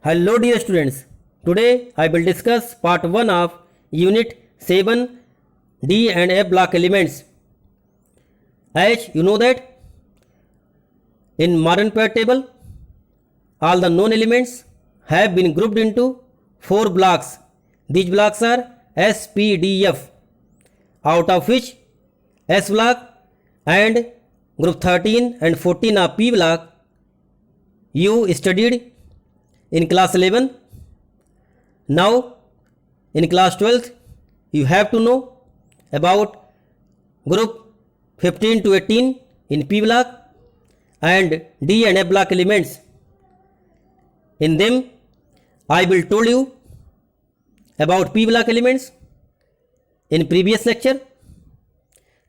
Hello dear students, today I will discuss part 1 of unit 7 D and F block elements. As you know that in modern period table all the known elements have been grouped into 4 blocks. These blocks are S, P, D, F, out of which S block and group 13 and 14 of P block you studied in class 11. Now in class 12th you have to know about group 15 to 18 in P block and D and F block elements. In them I will told you about P block elements in previous lecture.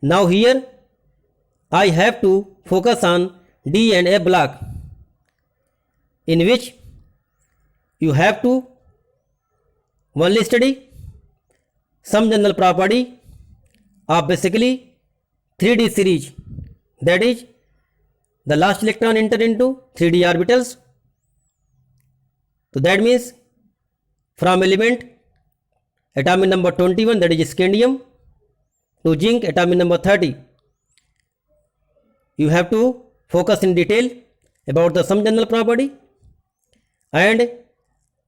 Now here I have to focus on D and F block, in which you have to only study some general property of basically 3D series, that is the last electron enter into 3D orbitals. So that means from element atomic number 21, that is scandium, to zinc atomic number 30, you have to focus in detail about the some general property, and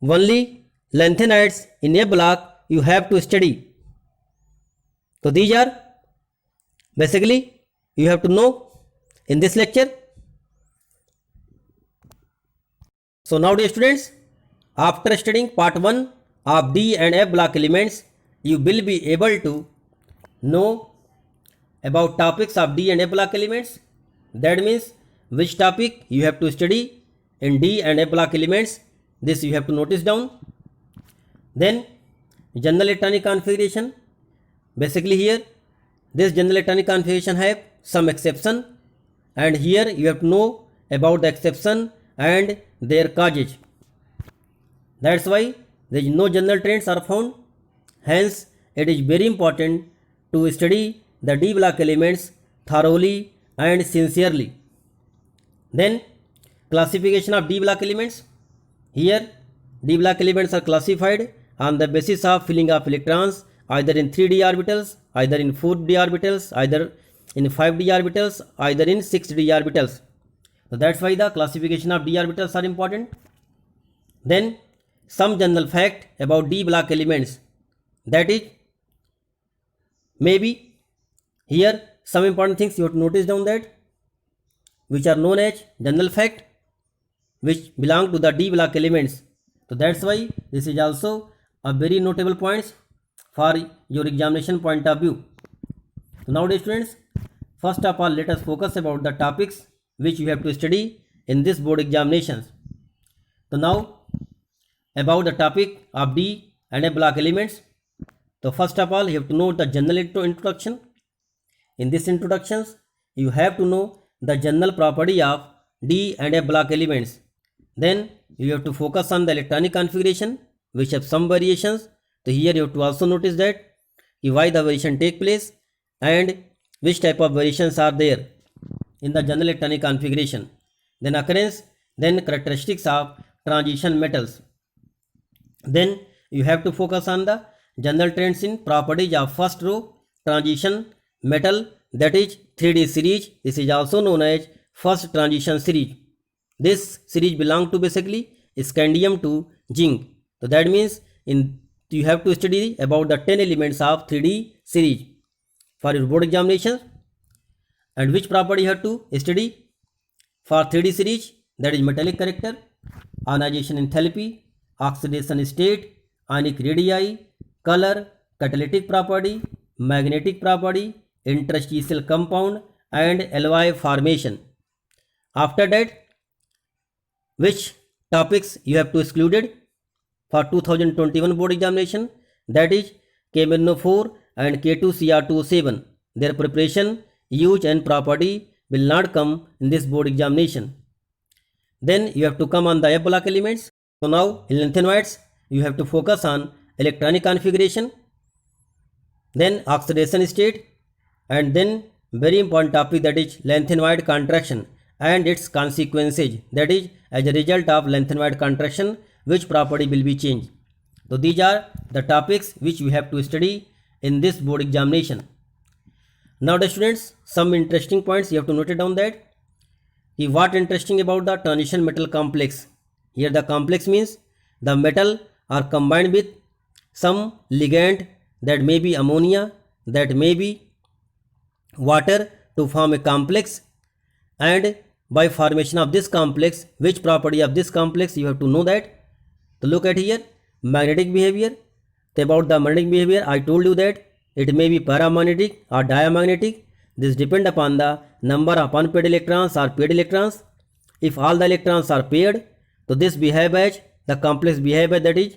only lanthanides in A block you have to study. So these are basically you have to know in this lecture. So now dear students, after studying part 1 of D and F block elements, you will be able to know about topics of D and F block elements. That means which topic you have to study in D and F block elements. This you have to notice down. Then general electronic configuration. Basically here this general electronic configuration have some exception, and here you have to know about the exception and their causes. That's why there is no general trends are found. Hence it is very important to study the D block elements thoroughly and sincerely. Then classification of D block elements. Here D block elements are classified on the basis of filling of electrons either in 3D orbitals, either in 4D orbitals, either in 5D orbitals, either in 6D orbitals. So that's why the classification of D orbitals are important. Then some general fact about D block elements, that is maybe here some important things you have to notice down, that which are known as general fact which belong to the D block elements. So that's why this is also a very notable points for your examination point of view. So now dear students, first of all let us focus about the topics which you have to study in this board examinations. So now about the topic of D and F block elements. So first of all you have to know the general introduction. In this introductions you have to know the general property of D and F block elements. Then you have to focus on the electronic configuration which have some variations. So here you have to also notice that why the variation take place and which type of variations are there in the general electronic configuration. Then occurrence, then characteristics of transition metals. Then you have to focus on the general trends in properties of first row transition metal, that is 3D series. This is also known as first transition series. This series belong to basically scandium to zinc. So that means you have to study about the 10 elements of 3D series for your board examination. And which property you have to study for 3D series, that is metallic character, ionization enthalpy, oxidation state, ionic radii, color, catalytic property, magnetic property, interstitial compound, and alloy formation. After that, which topics you have to excluded for 2021 board examination, that is KMnO4 and K2Cr2O7. Their preparation, use and property will not come in this board examination. Then you have to come on the F block elements. So now in lanthanoids you have to focus on electronic configuration, then oxidation state, and then very important topic, that is lanthanoid contraction and its consequences, that is as a result of lanthanoid contraction which property will be changed. So these are the topics which we have to study in this board examination. Now the students, some interesting points you have to note it down that what interesting about the transition metal complex. Here the complex means the metal are combined with some ligand, that may be ammonia, that may be water, to form a complex, and by formation of this complex, which property of this complex you have to know that. So look at here, magnetic behavior. So about the magnetic behavior, I told you that it may be paramagnetic or diamagnetic. This depend upon the number of unpaired electrons or paired electrons. If all the electrons are paired, so this behave as the complex behavior, that is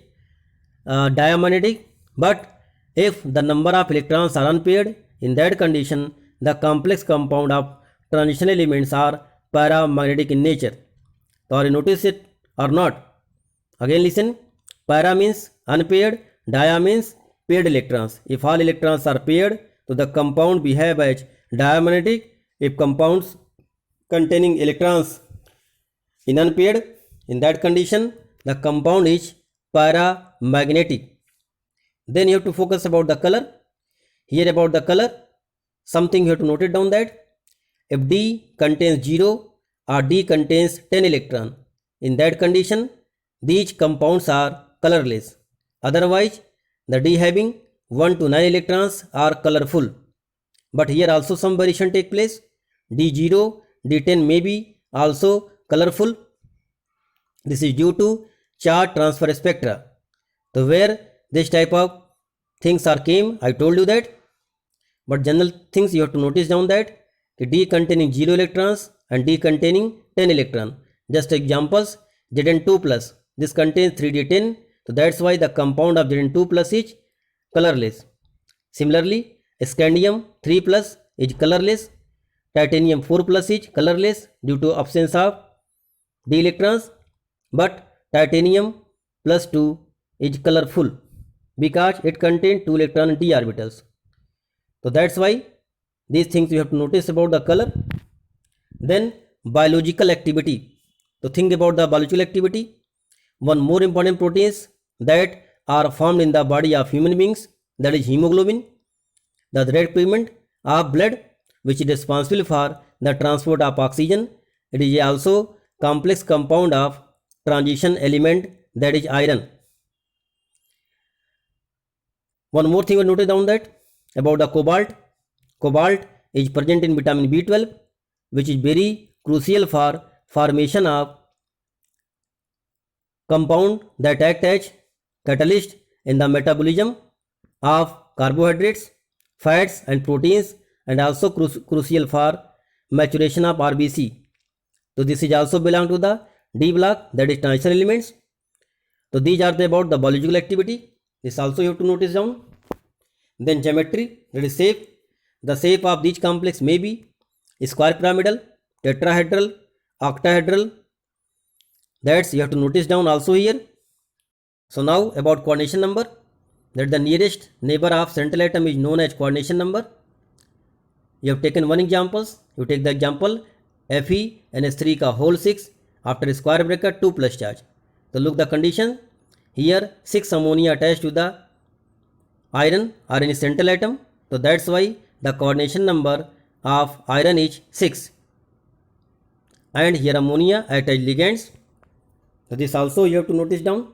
diamagnetic. But if the number of electrons are unpaired, in that condition the complex compound of transition elements are paramagnetic in nature. So are you notice it or not? Again listen, para means unpaired, dia means paired electrons. If all electrons are paired, so the compound behave as diamagnetic. If compounds containing electrons in unpaired, in that condition the compound is paramagnetic. Then you have to focus about the color. Here about the color, something you have to note it down that if D contains 0 or D contains 10 electron, in that condition these compounds are colorless. Otherwise the D having 1 to 9 electrons are colorful. But here also some variation take place. D0, D10 may be also colorful. This is due to charge transfer spectra. So where this type of things are came, I told you that. But general things you have to notice down that D containing 0 electrons and D containing 10 electron. Just examples, Zn2 plus, this contains 3D10, so that's why the compound of Zn2 plus is colorless. Similarly, scandium 3 plus is colorless, titanium 4 plus is colorless due to absence of D electrons, but titanium plus 2 is colorful because it contains 2 electron d orbitals. So that's why these things you have to notice about the color. Then biological activity. So think about the biological activity. One more important proteins that are formed in the body of human beings, that is hemoglobin, the red pigment of blood which is responsible for the transport of oxygen. It is also complex compound of transition element, that is iron. One more thing we noted down that about the cobalt. Cobalt is present in vitamin B12, which is very crucial for formation of compound that act as catalyst in the metabolism of carbohydrates, fats and proteins, and also crucial for maturation of RBC. So this is also belong to the D block, that is transition elements. So these are about the biological activity. This also you have to notice down. Then geometry, that is shape. The shape of these complex may be square pyramidal, tetrahedral, octahedral. That's you have to notice down also here. So now about coordination number, that the nearest neighbor of central atom is known as coordination number. You have taken one examples. You take the example FeNH3 का whole 6 after square bracket 2 plus charge. So look the condition. Here 6 ammonia attached to the iron are in central atom. So that's why the coordination number of iron is 6. And here ammonia attached ligands. So this also you have to notice down.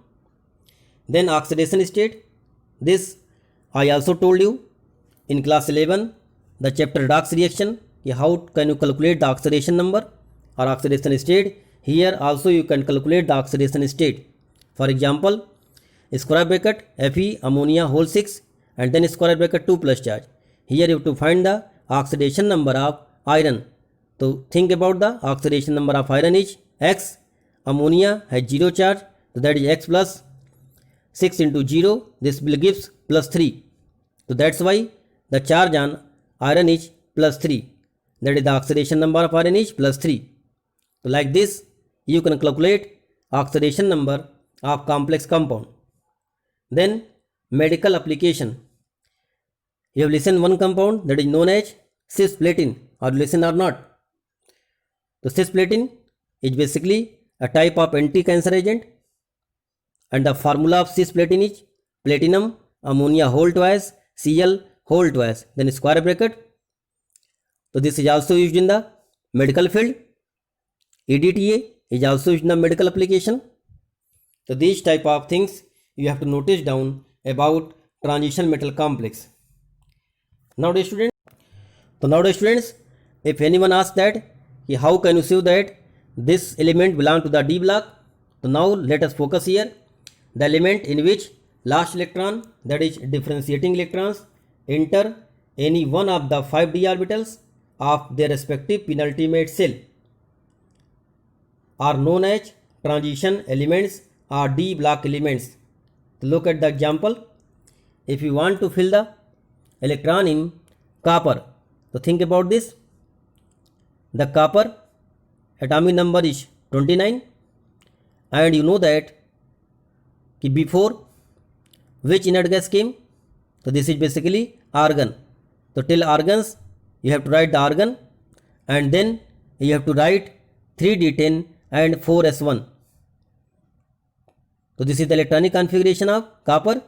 Then oxidation state. This I also told you in class 11, the chapter redox reaction. How can you calculate the oxidation number or oxidation state? Here also you can calculate the oxidation state. For example, square bracket Fe ammonia whole 6 and then square bracket 2 plus charge. Here you have to find the oxidation number of iron. So think about the oxidation number of iron is X. Ammonia has 0 charge, so that is X plus 6 into 0. This will gives plus 3. So that's why the charge on iron is plus 3. That is the oxidation number of iron is plus 3. So like this you can calculate oxidation number of complex compound. Then medical application. You have listened one compound that is known as cisplatin, or listen or not. So cisplatin is basically a type of anti-cancer agent. and the formula of cisplatin is platinum ammonia whole twice Cl whole twice, then square bracket. So this is also used in the medical field. EDTA is also used in the medical application. So these type of things you have to notice down about transition metal complex. Nowadays students, if anyone asks that how can you show that this element belong to the D block, so now let us focus here. The element in which last electron, that is differentiating electrons, enter any one of the 5 d orbitals of their respective penultimate cell are known as transition elements or D block elements. So look at the example. If you want to fill the electron in copper, so think about this. The copper atomic number is 29, and you know that before which inert gas came, so this is basically argon. So till argons you have to write the argon, and then you have to write 3d10 and 4s1. So this is the electronic configuration of copper.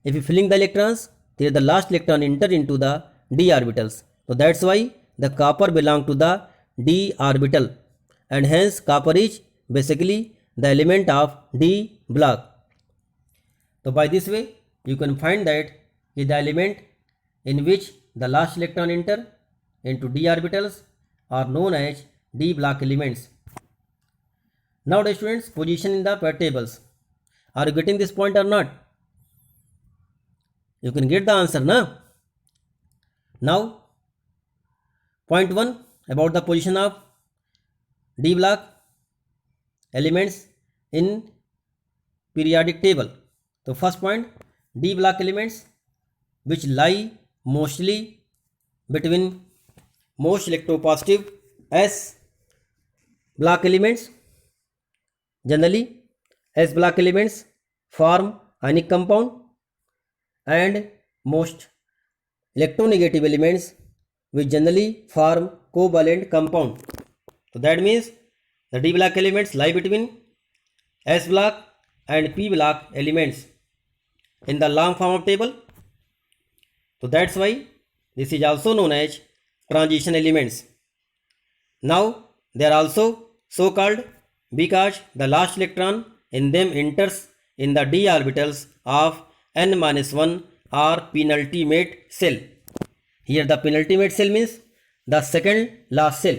If you filling the electrons, there the last electron enter into the d orbitals. So that's why the copper belong to the d orbital, and hence copper is basically the element of d block. So by this way you can find that the element in which the last electron enter into d orbitals are known as d block elements. Now the students, position in the periodic tables. Are you getting this point or not? You can get the answer, na? Now point 1 about the position of D block elements in periodic table. So first point, D block elements which lie mostly between most electropositive S block elements. Generally S block elements form ionic compound, and most electronegative elements which generally form covalent compound. So that means the D block elements lie between S block and P block elements in the long form of table. So that's why this is also known as transition elements. Now they are also so called because the last electron in them enters in the d orbitals of n-1 or penultimate cell. Here the penultimate cell means the second last cell.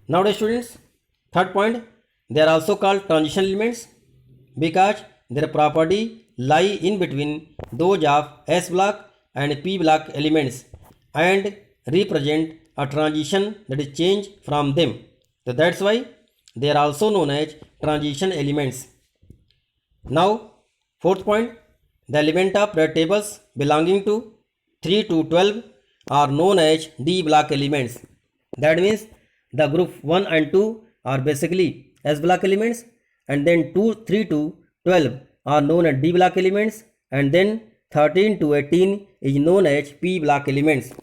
Now the students, third point, they are also called transition elements because their property lie in between those of S block and P block elements and represent a transition that is change from them. So that's why they are also known as transition elements. Now fourth point, the element of periodic tables belonging to 3 to 12 are known as D block elements. That means the group 1 and 2 are basically S block elements, and then 3 to 12 are known as D block elements, and then 13 to 18 is known as P block elements.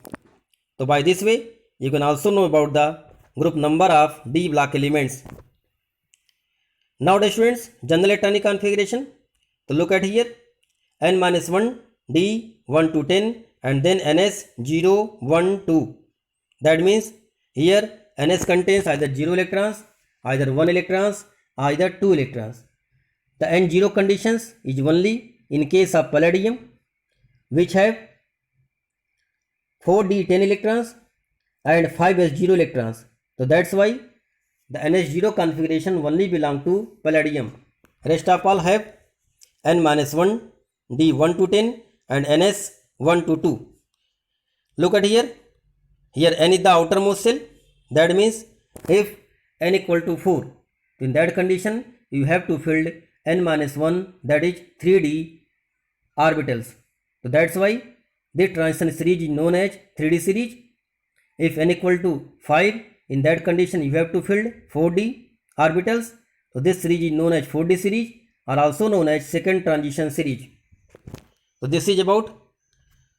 So by this way you can also know about the group number of D block elements. Now the students, general electronic configuration. So look at here, n-1 D 1 to 10 and then ns 0 1 2. That means here ns contains either 0 electrons, either 1 electrons, either 2 electrons. The n0 conditions is only in case of palladium, which have 4d10 electrons and 5s0 electrons. So that's why the ns0 configuration only belong to palladium. Rest of all have n-1 d 1 to 10 and ns 1 to 2. Look at here, n is the outermost cell. That means if n equal to 4, in that condition you have to fill n-1, that is 3d orbitals. So that's why the transition series is known as 3d series. If n equal to 5, in that condition you have to fill 4d orbitals. So this series is known as 4d series, or also known as second transition series. So this is about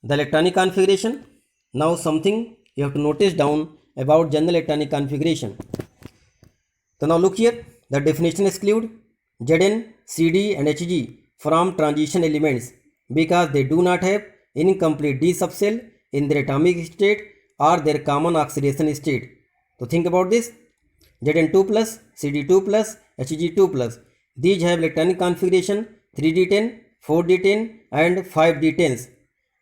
the electronic configuration. Now something you have to notice down about general electronic configuration. So now look here, the definition exclude Zn, Cd and Hg from transition elements because they do not have incomplete d subshell in their atomic state or their common oxidation state. So think about this. Zn2 plus, Cd2 plus, Hg2 plus. These have electronic configuration 3d10, 4d10 and 5d10s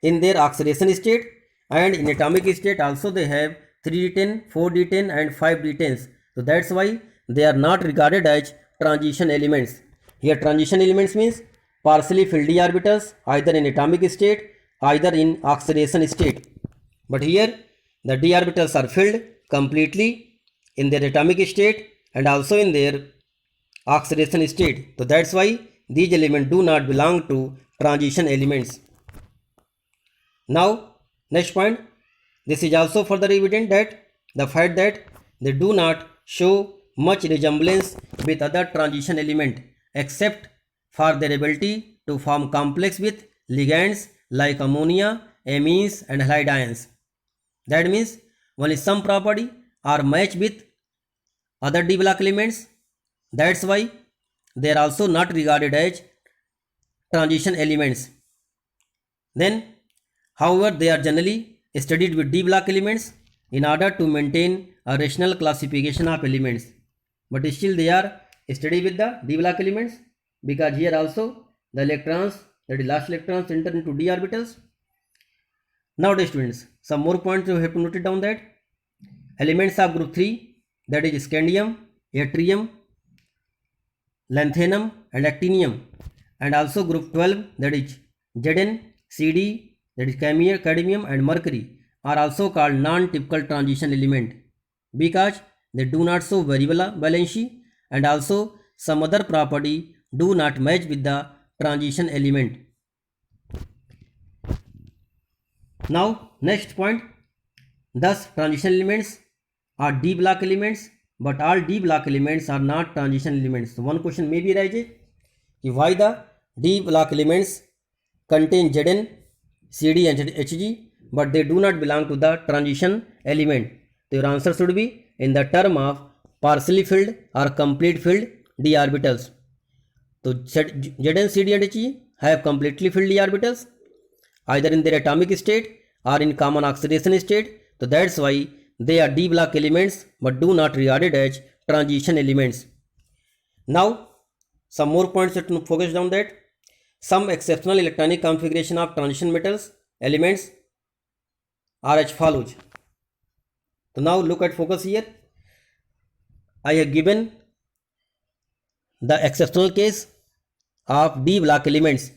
in their oxidation state, and in atomic state also they have 3d10, 4d10 and 5d10s. So that's why they are not regarded as transition elements. Here transition elements means partially filled d orbitals either in atomic state, either in oxidation state. But here the d orbitals are filled completely in their atomic state and also in their oxidation state. So that's why these elements do not belong to transition elements. Now next point, this is also further evident that the fact that they do not show much resemblance with other transition element except for their ability to form complex with ligands like ammonia, amines and halide ions. That means only some property are matched with other d block elements. That's why they are also not regarded as transition elements. Then, however, they are generally studied with d block elements in order to maintain a rational classification of elements. But still they are studied with the d block elements because here also the electrons, that is last electrons, enter into d orbitals. Now dear students, some more points you have to note it down that elements of group 3, that is scandium, yttrium, lanthanum and actinium, and also group 12, that is Zn, Cd, that is cadmium and mercury, are also called non-typical transition element because they do not show variable valency and also some other property do not match with the transition element. Now next point, thus transition elements are d block elements, but all d block elements are not transition elements. So one question may be raised, why the d block elements contain Zn, Cd and Hg but they do not belong to the transition element? So your answer should be in the term of partially filled or complete filled d orbitals. So Zn, Cd and Hg have completely filled d orbitals either in their atomic state or in common oxidation state. So that's why they are d block elements but do not regarded as transition elements. Now some more points to focus on that. Some exceptional electronic configuration of transition metals elements are as follows. So now look at focus here. I have given the exceptional case of d block elements.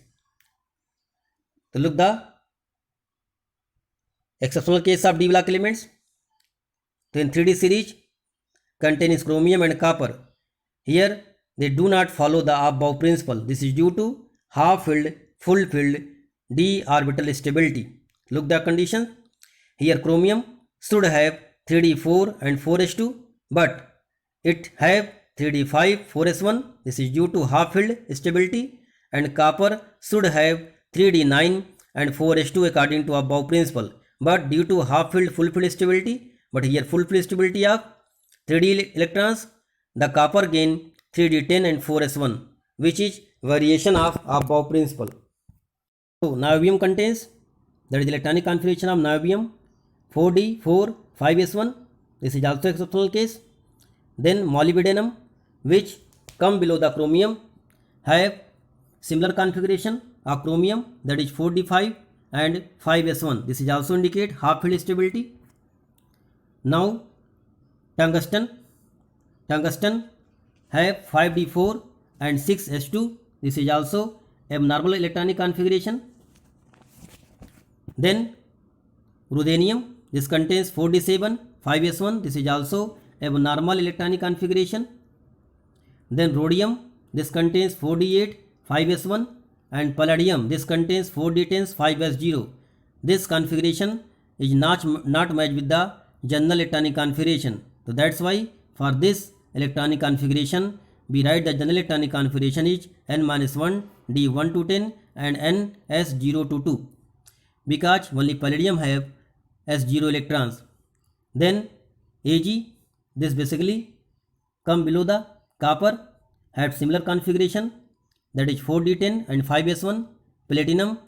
So look the exceptional case of d block elements. So in 3D series contains chromium and copper. Here they do not follow the above principle. This is due to half filled, full filled d orbital stability. Look the condition. Here chromium should have 3d4 and 4s2 but it have 3d5 4s1. This is due to half filled stability, and copper should have 3d9 and 4s2 according to above principle but due to half filled full filled stability, but here full filled stability of 3d electrons, the copper gain 3d10 and 4s1 which is variation of above principle. So niobium contains, that is electronic configuration of niobium 4d4 5s1. This is also exceptional case. Then molybdenum, which come below the chromium, have similar configuration of chromium, that is 4d5 and 5s1. This is also indicate half filled stability. Now tungsten have 5d4 and 6s2. This is also abnormal electronic configuration. Then ruthenium, this contains 4d7 5s1. This is also abnormal electronic configuration. Then rhodium, this contains 4d8 5s1, and palladium, this contains 4d10 5s0. This configuration is not matched with the general electronic configuration. So that's why for this electronic configuration we write the general electronic configuration is n-1 d1 to 10 and n s0 to 2 because only palladium have s0 electrons. Then Ag, this basically come below the copper, have similar configuration, that is 4d10 and 5s1. Platinum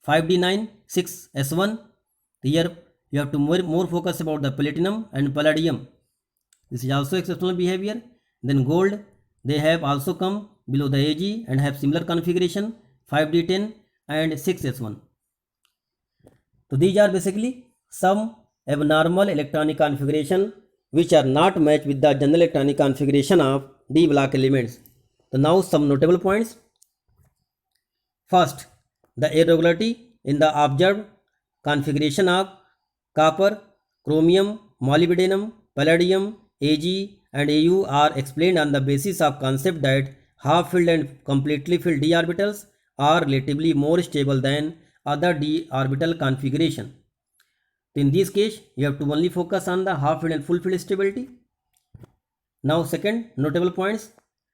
5d9 6s1. Here you have to more focus about the platinum and palladium. This is also exceptional behavior. Then gold, they have also come below the AG and have similar configuration 5d10 and 6s1. So these are basically some abnormal electronic configuration which are not matched with the general electronic configuration of d block elements. So now some notable points. First, the irregularity in the observed configuration of copper, chromium, molybdenum, palladium, Ag and Au are explained on the basis of concept that half-filled and completely filled d orbitals are relatively more stable than other d orbital configuration. So in this case, you have to only focus on the half-filled and full-filled stability. Now second notable points,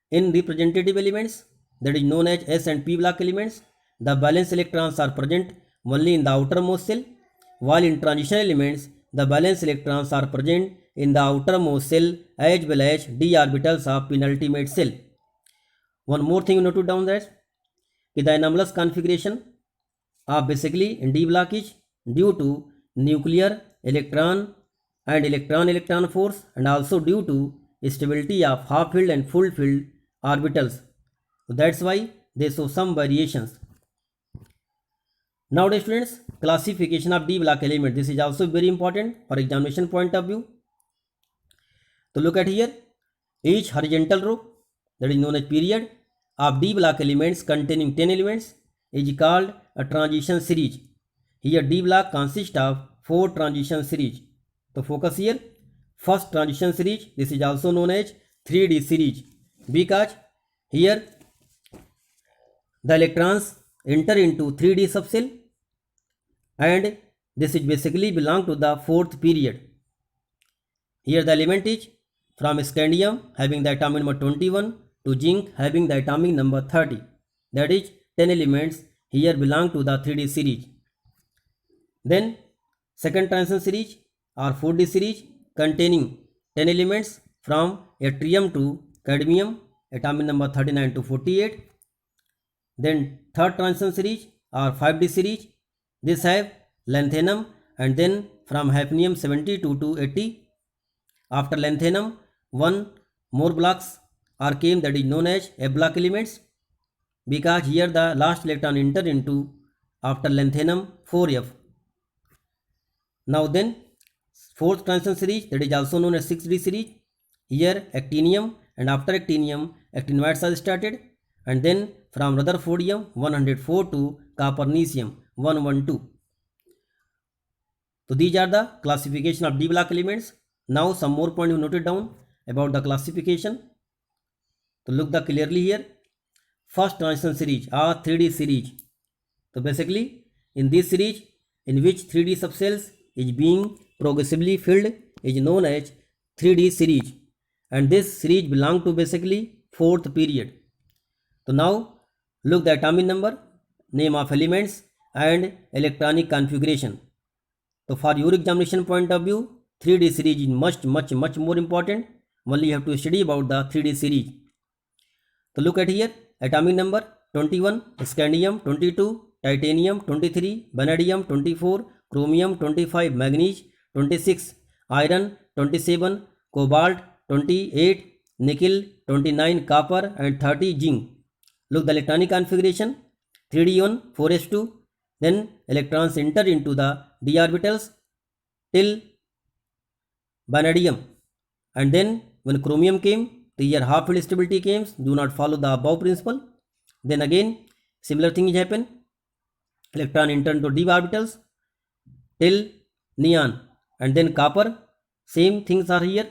in representative elements, that is known as S and P block elements, the valence electrons are present only in the outermost shell, while in transition elements, the valence electrons are present in the outermost shell as well as d orbitals of penultimate shell. One more thing you note down that the anomalous configuration of basically in d block is due to nuclear electron and electron force and also due to stability of half-filled and full-filled orbitals. So that's why they show some variations. Nowadays students, classification of d block element, this is also very important for examination point of view. So look at here, each horizontal row, that is known as period, of d block elements containing 10 elements is called a transition series. Here d block consists of 4 transition series. So focus here, first transition series, this is also known as 3D series, because here the electrons enter into 3D subcell and this is basically belong to the 4th period. Here the element is from scandium having the atomic number 21 to zinc having the atomic number 30. That is 10 elements here belong to the 3D series. Then second transition series or 4D series containing 10 elements from yttrium to cadmium, atomic number 39 to 48. Then third transition series or 5D series, this have lanthanum and then from hafnium 72 to 80. After lanthanum, one more blocks are came, that is known as F block elements, because here the last electron enter into after lanthanum 4F. Now then fourth transition series, that is also known as 6D series, here actinium and after actinium actinoids are started and then from Rutherfordium 104 to Copernicium 112. So these are the classification of d block elements. Now some more point you noted down about the classification. So look the clearly here. First transition series or 3D series. So basically in this series in which 3D subcells is being progressively filled is known as 3D series, and this series belong to basically 4th period. So now look the atomic number, name of elements and electronic configuration. So for your examination point of view, 3D series is much more important. Only you have to study about the 3D series. So look at here, atomic number 21, scandium 22, titanium 23, vanadium 24, chromium 25, manganese 26, iron 27, cobalt 28, nickel 29, copper and 30 zinc. Look the electronic configuration, 3d1 4s2, then electrons enter into the d orbitals till vanadium, and then when chromium came, the here half-filled stability came, do not follow the above principle. Then again similar thing is happen, electron enter into d orbitals till neon, and then copper, same things are here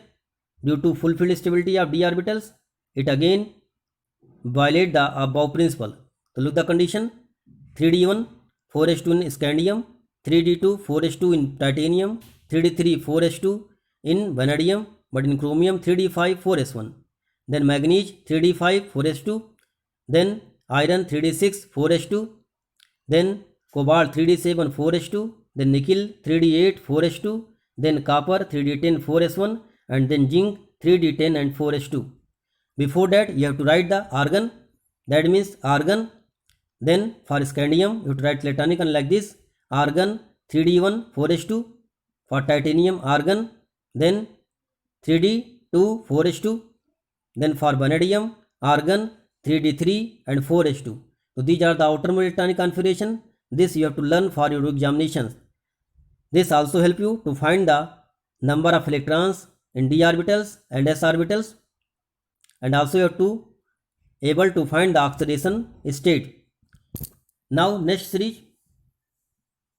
due to fulfilled stability of d orbitals, it again violate the above principle. So look the condition, 3d1 4s2 in scandium, 3d2 4s2 in titanium, 3d3 4s2 in vanadium, but in chromium 3d5 4s1, then manganese 3d5 4s2, then iron 3d6 4s2, then cobalt 3d7 4s2, then nickel 3d8 4s2, then copper 3d10 4s1, and then zinc 3d10 and 4s2. Before that, you have to write the argon. That means argon. Then for scandium, you have to write electronic like this: argon 3d1 4s2. For titanium, argon. Then 3d2 4s2. Then for vanadium, argon 3d3 and 4s2. So these are the outermost electronic configuration. This you have to learn for your examinations. This also help you to find the number of electrons in d orbitals and s orbitals, and also you have to able to find the oxidation state. Now next series,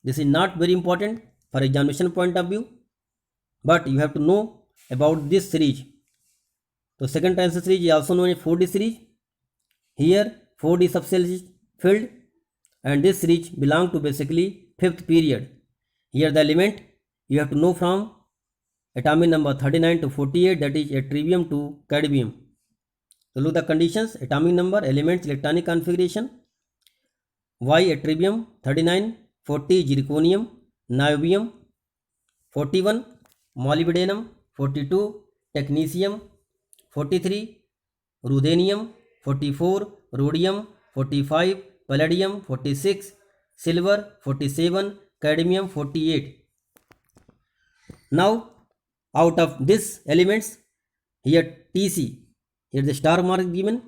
this is not very important for examination point of view, but you have to know about this series. So second transition series is also known as 4D series. Here 4D subcell is filled, and this series belong to basically fifth period. Here the element you have to know from atomic number 39 to 48, that is yttrium to cadmium. So look the conditions: atomic number, elements, electronic configuration. Y yttrium 39, 40 zirconium, niobium 41, molybdenum 42, technetium 43, ruthenium 44, rhodium 45, palladium 46, silver 47, cadmium 48. Now out of these elements, here Tc, here the star mark given.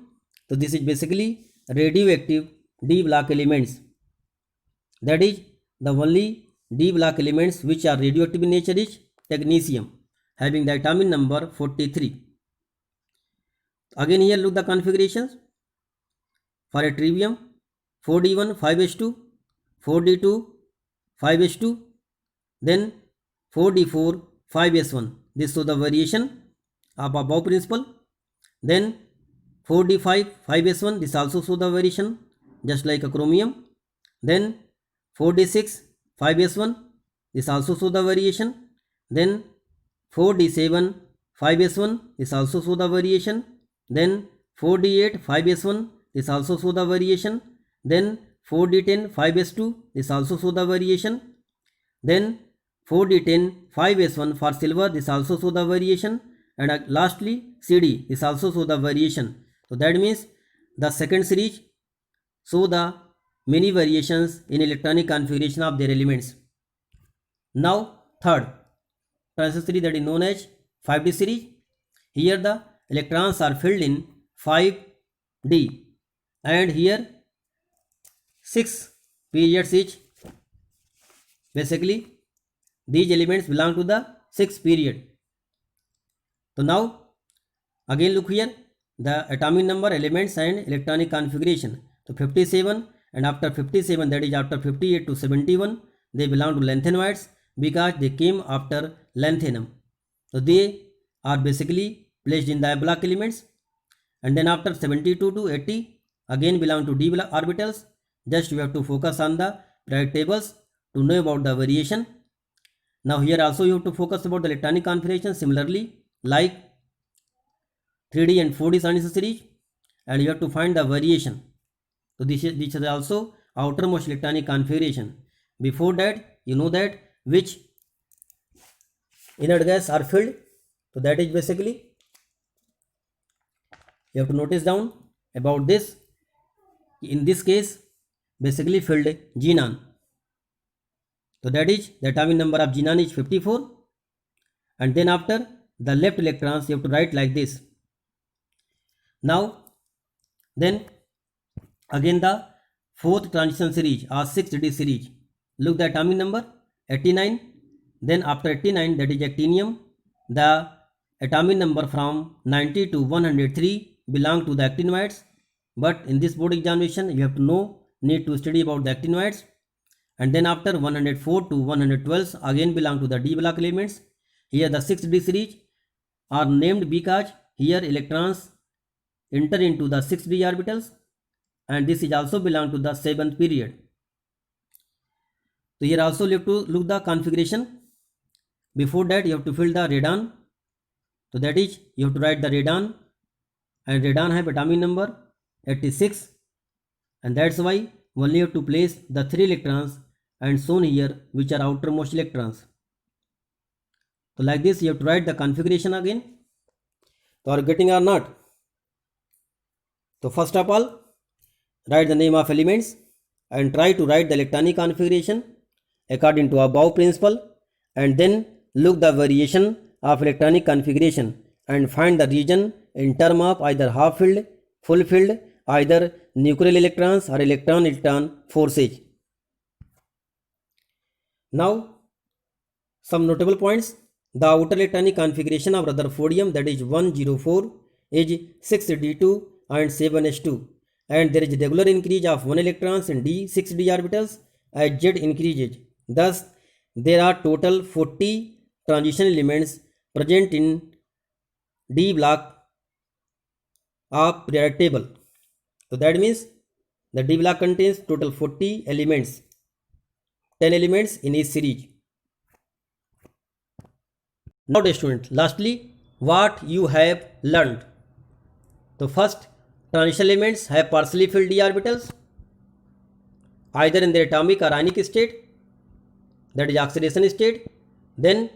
So this is basically radioactive d block elements. That is the only d block elements which are radioactive in nature is technetium, having the atomic number 43. Again here look the configurations. For yttrium 4d1 5s2, 4d2 5s2, then 4d4 5s1. This shows the variation of above principle. Then 4d5 5s1, this also shows the variation just like a chromium. Then 4d6 5s1, this also shows the variation. Then 4d7 5s1, this also shows the variation. Then 4d8 5s1, this also shows the variation. Then 4d10 5s2, this also shows the variation. Then 4d10 5s1 for silver, this also shows the variation. And lastly CD, this also shows the variation. So that means the second series show the many variations in electronic configuration of their elements. Now third transition series, that is known as 5D series. Here the electrons are filled in 5D, and here 6 periods each. Basically these elements belong to the 6th period. So now again look here, the atomic number, elements and electronic configuration. So 57, and after 57, that is after 58 to 71, they belong to lanthanoids because they came after lanthanum. So they are basically placed in the block elements. And then after 72 to 80, again belong to d block orbitals. Just you have to focus on the periodic tables to know about the variation. Now here also you have to focus about the electronic configuration similarly like 3D and 4D transition series, and you have to find the variation. So this is also outermost electronic configuration. Before that, you know that which inert gas are filled. So that is basically you have to notice down about this. In this case, basically filled xenon. So that is the atomic number of xenon is 54, and then after the left electrons you have to write like this. Now then again the fourth transition series or 6D series. Look the atomic number 89. Then after 89, that is actinium, the atomic number from 90 to 103 belong to the actinoids. But in this board examination you have to need to study about the actinoids. And then after 104 to 112 again belong to the d block elements. Here the 6D series are named because here electrons enter into the 6d orbitals, and this is also belong to the 7th period. So here also you have to look the configuration. Before that you have to fill the radon. So that is you have to write the radon, and radon have atomic number 86, and that's why only you have to place the 3 electrons and shown here which are outermost electrons. So like this you have to write the configuration again. So are you getting or not? So first of all, write the name of elements and try to write the electronic configuration according to above principle, and then look the variation of electronic configuration and find the region in term of either half filled, full filled, either nuclear electrons or electron forces. Now some notable points. The outer electronic configuration of Rutherfordium, that is 104, is 6d2 and 7s2, and there is regular increase of 1 electrons in d6d orbitals as z increases. Thus, there are total 40 transition elements present in d block of periodic table. So that means the d block contains total 40 elements, 10 elements in each series. Now dear student, lastly, what you have learned. So first, transition elements have partially filled d orbitals either in their atomic or ionic state, that is oxidation state. Then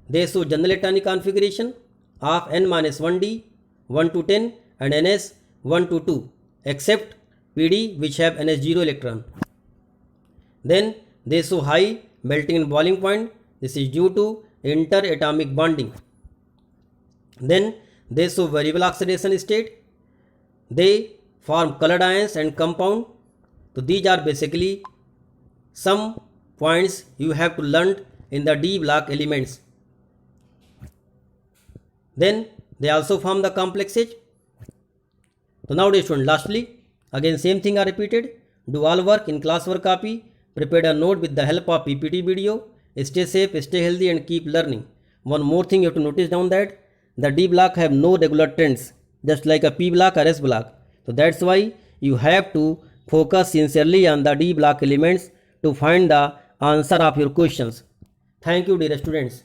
they show general electronic configuration of n-1d, 1 to 10, and ns, 1 to 2, except pd which have ns0 electron. Then they show high melting and boiling point. This is due to interatomic bonding. Then they show variable oxidation state. They form colored ions and compound. So these are basically some points you have to learn in the d block elements. Then they also form the complexes. So now dear student, lastly, again same thing are repeated. Do all work in classwork copy. Prepare a note with the help of PPT video. Stay safe, stay healthy, and keep learning. One more thing you have to notice down that the D block have no regular trends, just like a P block or S block. So that's why you have to focus sincerely on the D block elements to find the answer of your questions. Thank you dear students.